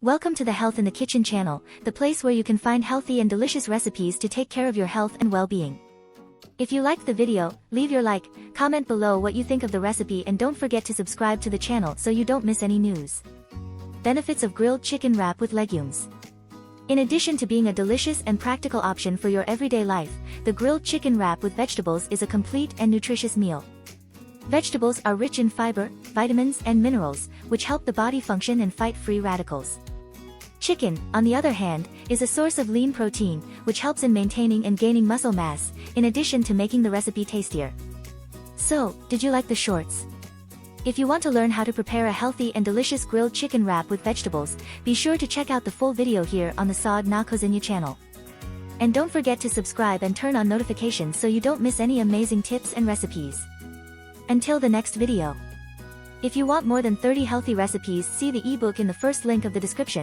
Welcome to the Health in the Kitchen channel, the place where you can find healthy and delicious recipes to take care of your health and well-being. If you liked the video, leave your like, comment below what you think of the recipe, and don't forget to subscribe to the channel so you don't miss any news. Benefits of grilled chicken wrap with legumes. In addition to being a delicious and practical option for your everyday life, the grilled chicken wrap with vegetables is a complete and nutritious meal. Vegetables are rich in fiber, vitamins, and minerals, which help the body function and fight free radicals. Chicken, on the other hand, is a source of lean protein, which helps in maintaining and gaining muscle mass, in addition to making the recipe tastier. So, did you like the shorts? If you want to learn how to prepare a healthy and delicious grilled chicken wrap with vegetables, be sure to check out the full video here on the Saad Na Cozinha channel. And don't forget to subscribe and turn on notifications so you don't miss any amazing tips and recipes. Until the next video. If you want more than 30 healthy recipes, see the ebook in the first link of the description.